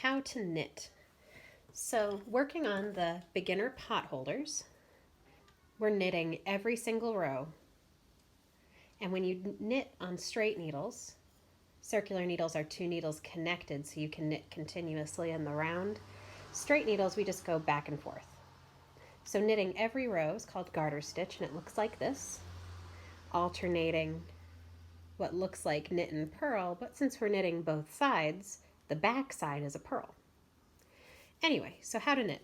How to knit. So working on the beginner potholders, we're knitting every single row. And when you knit on straight needles, circular needles are two needles connected so you can knit continuously in the round. Straight needles, we just go back and forth. So knitting every row is called garter stitch, and it looks like this, alternating what looks like knit and purl, but since we're knitting both sides, the back side is a purl. Anyway, so how to knit.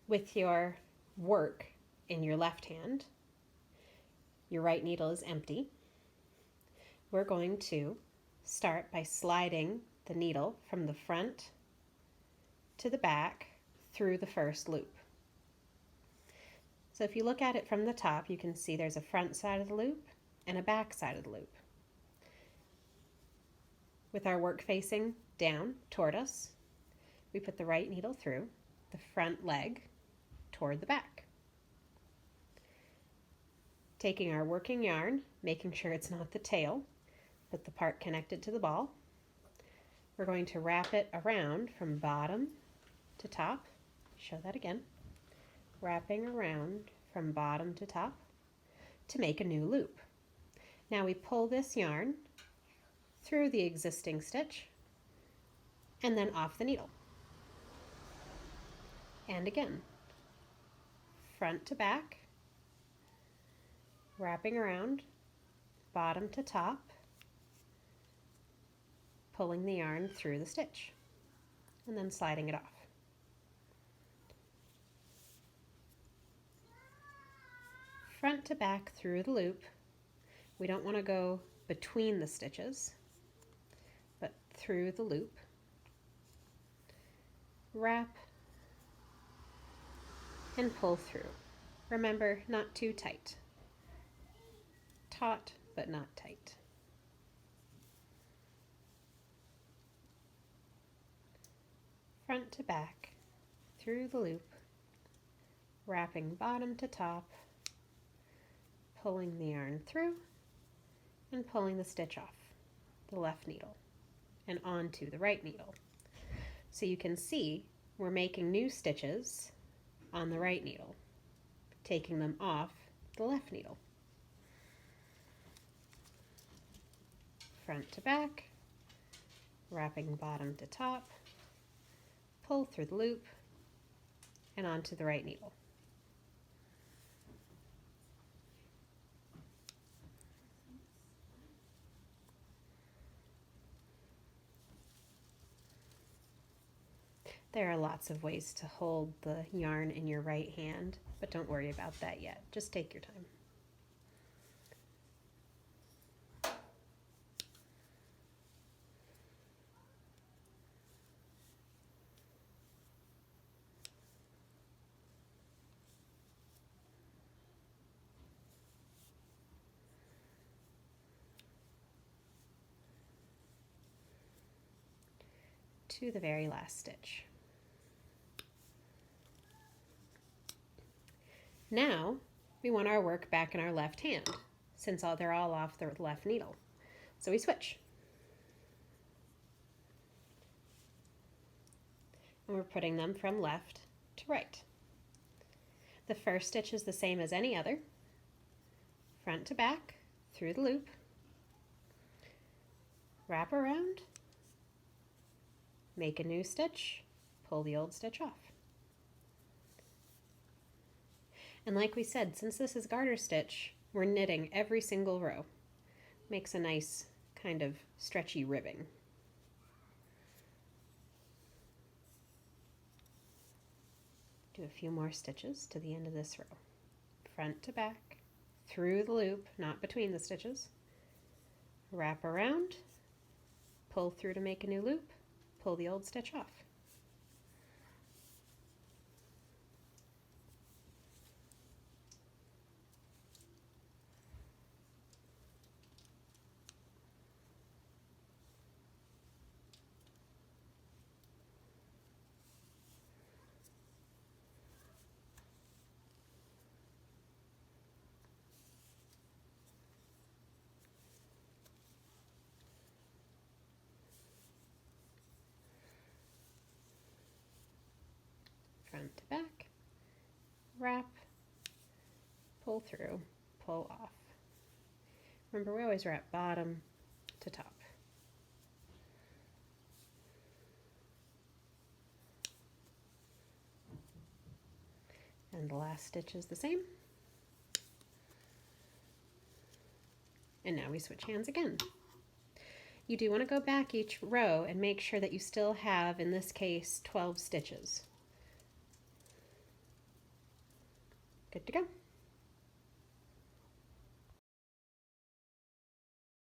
With your work in your left hand, your right needle is empty. We're going to start by sliding the needle from the front to the back through the first loop. So if you look at it from the top, you can see there's a front side of the loop and a back side of the loop. With our work facing down toward us, we put the right needle through the front leg toward the back. Taking our working yarn, making sure it's not the tail, but the part connected to the ball, we're going to wrap it around from bottom to top. Show that again. Wrapping around from bottom to top to make a new loop. Now we pull this yarn through the existing stitch and then off the needle. And again, front to back, wrapping around, bottom to top, pulling the yarn through the stitch, and then sliding it off. Front to back through the loop. We don't want to go between the stitches, but through the loop. Wrap and pull through. Remember, not too tight. Taut, but not tight. Front to back, through the loop, wrapping bottom to top, pulling the yarn through, and pulling the stitch off the left needle and onto the right needle. So you can see we're making new stitches on the right needle, taking them off the left needle. Front to back, wrapping bottom to top, pull through the loop, and onto the right needle. There are lots of ways to hold the yarn in your right hand, but don't worry about that yet. Just take your time. To the very last stitch. Now we want our work back in our left hand, since they're all off the left needle. So we switch. And we're putting them from left to right. The first stitch is the same as any other. Front to back, through the loop, wrap around, make a new stitch, pull the old stitch off. And like we said, since this is garter stitch, we're knitting every single row. Makes a nice kind of stretchy ribbing. Do a few more stitches to the end of this row. Front to back, through the loop, not between the stitches. Wrap around, pull through to make a new loop, pull the old stitch off. front to back, wrap, pull through, pull off. Remember, we always wrap bottom to top. And the last stitch is the same. And now we switch hands again. You do want to go back each row and make sure that you still have, in this case, 12 stitches. Good to go.